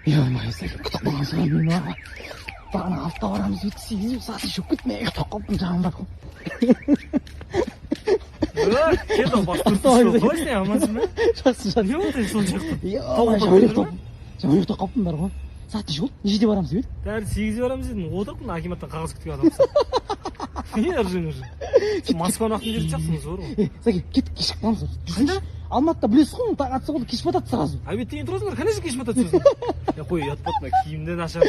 Ой, сәке күтіп қалған шығар мен аға. Бағана алтыда барамыз өйтіп 8 сағат жүріп кеттім, күтіп қалыптың жағым бар ғой. Кел бастырып қой сен амансың ба? Жақсы. Не болды сол жақта? Жаңа ұйықтап қалыптым бар ғой. Сағат неше болды? Нешеде барамыз еді? Дәл 8-де барамыз дедің. Отырмын акиматтан қағаз күткен адамсың. Не ыржың. Москваны уақытын жүріп жақсың зор ғой. Сәке, кеттік кешіп қаламыз. Қайда? Алматыда білесіз ғой, таң атса ғой кеш батады сразу. Обедтен тұрасыңдар, конечно кеш батады сразу. Қой, ұят батма, киімде нашар.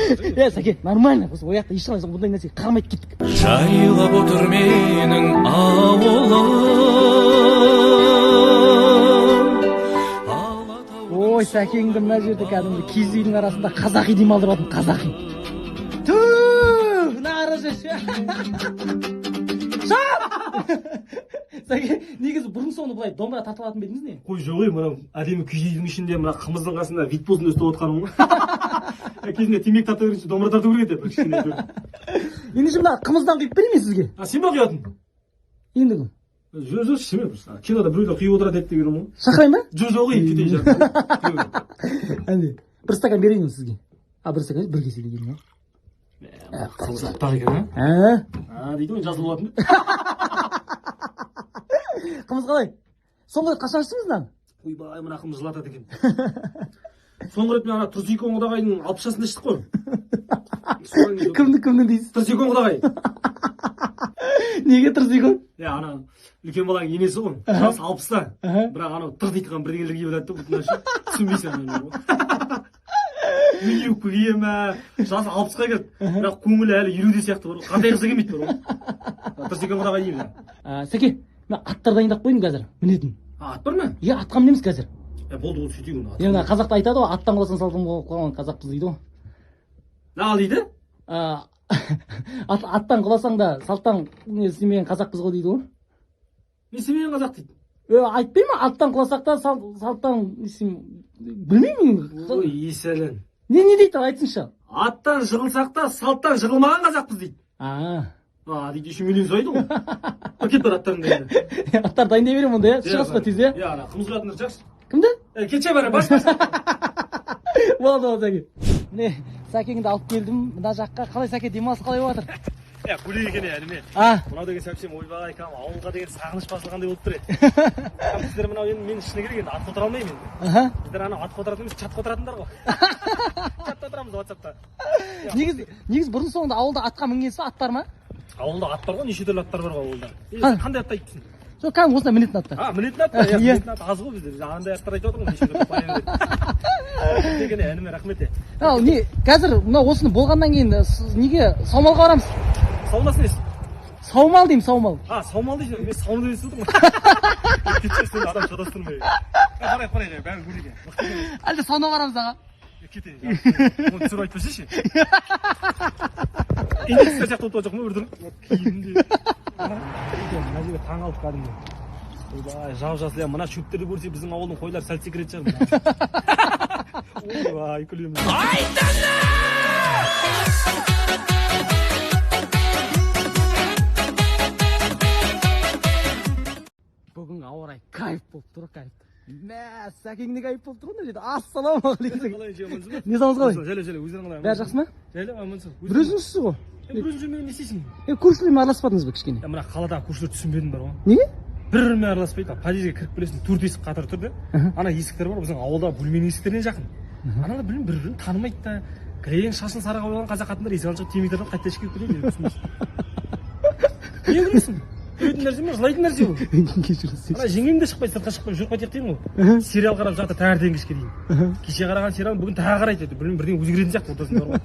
Сәке, нормально. Ояқта ешқалай бұндай нәрсеге қарамайды кеттік. Жайлап отыр менің ауылым. Ой, сәкеңді мына жерде кәдімгі киіз үйдің арасында қазақи демалдыратын қазақи. Түу, нары жеше. Сәке, негізі бұрын соңды бұлай домбыра тартылатын бедіңіз не? Қой, жоқ ей, мына әдемі күйдің ішінде мына қымыздың қасында вит болсын өстіп отқаным ғой. Кезінде темек тарта берінші домбыра тарту керек еді кішкене. Ендеше мына қымыздан құйып берейін мен сізге. Сен ба құятын? Ендігі. Жоқ, ішеме просто. Кинода біреулер құйып отырады еді деген ғой. Шақырайын ба? Жоқ ей, кетейін жарты. Әне, бір стакан берейін сізге. Бір стакан, бір кеселі келін. Қымыз аттақ екен, а? Дейді ғой, жазылып алатын бе? Қымыз қалай? Соңғы рет қашан іштіңіз мынаны? Ойбай, мына қымыз жылатады екен. Соңғы рет мен ана Тұрсекең құдағайдың 60 жасында іштік қой. Кімді дейсіз? Тұрсекең құдағай. Неге Тұрсекең? Ана үлкен баланың енесі ғой. Жасы 60-та. Бірақ анау тыр дейтіған бірдеңелерге келеді да, бұтыншы. Түсінбейсің анау. Үйіп күйе ма, жасы 60-қа келді. Бірақ көңілі әлі 20-де сияқты бар. Қандай қызы келмейді бар. Тұрсекең құдағай деймін. Сәке, мен аттар дайындап қойдым қазір, мінетін. Ат бар ма? Иә, атқа мінеміз қазір. Болды, сөйтейін оны. Мына қазақта айтады ғой, аттан қаласаң салтан қалған қазақпыз дейді ғой. Ал дейді? Аттан қаласаң да салтан істемеген қазақпыз ғой дейді ғой. Не істемеген қазақ дейді? Айтпаймын, аттан құласақ та салттан білмеймін. Ой, есәлін. Не дейді, айтсыншы. Аттан жығылсақ та салттан жығылмаған қазақпыз дейді. Дейді, еще миллион сұрайды ғой. Кет бар аттарың дайында. Аттар дайындай берем онда, шығасыз ба тез, иә? Қымыз құятындар жақсы. Кімді? Кетше бәрі, бас. Болды, Сәке. Не, Сәкеңді алып келдім мына жаққа. Қалай Сәке, демалыс қалай болып жатыр? Көйлек екен әліме. Мынау деген сәпсем ойбай, ауылға деген сағыныш басылғандай болып тұр еді. Сіздер мынау енді мен ішіне керек енді ат қотыра алмаймын енді. Сіздер анау ат қотыратын емес, чат қотыратындар ғой. Чатта отырамыз WhatsAppта. Негіз бұрын соңында ауылда атқа мінгенсіз ат бар ма? Ауылда ат бар ғой, неше түрлі аттар бар ғой ауылда. Қандай атты айтыпсың? Жоқ, кәдімгі осындай мінетін аттар. Мінетін ат? Мінетін ат аз ғой бізде. Андай аттар айтып отырмын, неше түрлі баян береді. Деген әніме рахмет. Қазір мынау осыны болғаннан кейін неге саумалға барамыз? Саумалсын есі? Саумал деймін, саумал. Саумал дейсің, мен саумал дейсің отырмын. Кетшесін адам шатастырмай. Қарай, бәрін көреге. Әлде сауна барамыз аға? Кетейін, оны түсір айтпаса ше. Индекстер сияқты отырып жоқ ма бірдір? Киімінде. Мына жерге таң алып кәдімгі. Ойбай, жап-жасыл, мына шөптерді көрсе біздің ауылдың қойлары сәл секіретін шығар. Ойбай, күлеміз. Бүгін ауа райы кайф болып тұр, кайф. Мә, Сәкеңде кайф болып тұр ғой, ассалаумағалейкум. Қалай жемансыз ба? Не замыз қалай? Жайлы, өздерің қалай? Бәрі жақсы ма? Жайлы, амансың. Бір өзіңізсіз ғой? Бір өзің жүрмеген не істейсің? Көршілермен араласпадыңыз ба кішкене? Мына қаладағы көршілер түсінбедім бар ғой. Неге? Бір-бірімен араласпайды. Подъездге кіріп білесің, төрт есік қатар тұр да. Ана есіктер бар, біздің ауылда бөлменің есіктеріне жақын. Аналар бір-бірін танымайды да. Кілең шашын сарыға бояған қазақ қатындар есік алып темектерді қайта ішке кіреді. Не көресің? Көйтін нәрсе ме? Жылайтын нәрсе бұл. Ана жеңгем де шықпайды, сыртқа шықпай жүріп қайтайық деймін ғой. Сериал қарап жатыр таңертең кешке дейін. Кеше қараған сериалын бүгін тағы қарайды. Бірдеңе өзгеретін сияқты ортасында бар ғой.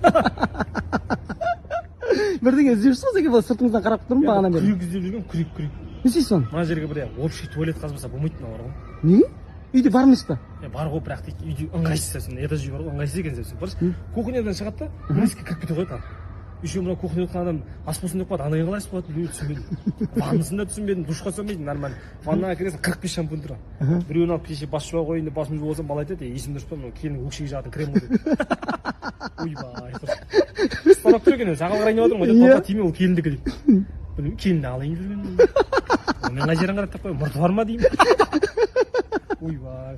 Бірдеңе іздеп жүрсіз ғой, сыртыңыздан қарап тұрмын бағана бері. Күрек іздеп жүрген, күрек. Не істейсіз оны? Мына жерге бір общий туалет қазбаса болмайды мына бар ғой. Неге? Үйде бар емес па? Бар ғой, бірақ дейді, үйде ыңғайсыз сен, этаж үй бар ғой, ыңғайсыз екен сен. Баршы, кухнядан шығады да, есікке кіріп кете қояды. Еще мына кухняда отырған адам ас болсын деп қояды, анайы қалай ас болады, біреуі түсінбедім. Ваннысын да түсінбедім, душқа түсінбедім, нормально. Ваннаға кіресің, 45 шампунь тұр. Біреуін алып кеше бас жуа қойын деп басымды жуып алсам, бала айтады, есімді дұрыс па, мынау келіннің өкшеге жағатын крем ғой деп. Ойбай. Станок тұр екен, жағалға қарайын деп отырмын, тоққа тимей, ол келіндікі дейді. Білмеймін, келінді алайын жүрген. Мен қай жерін қарап таппай, мұрты бар ма деймін. Ойбай,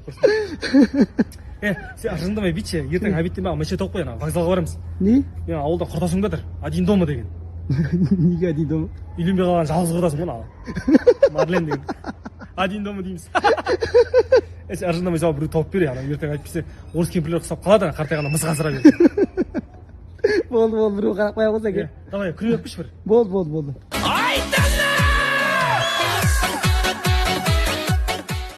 Сен ыржыңдамай бүйтші, ертең обедте маған мәше тауып қой, ана вокзалға барамыз. Не? Мен ауылда құрдасың жатыр, один дома деген. Неге один дома? Үйленбей қалған жалғыз құрдасың ғой, ана. Марлен деген. Один дома дейміз. Сен ыржыңдамай жауап біреу тауып бер, ана ертең айтпесе орыс кемпірлер ұқсап қалады, ана қартайғанда мыс қазыра береді. Болды, біреу қарап қоя қойса ке. Давай, күліп өтпіш бір. Болды.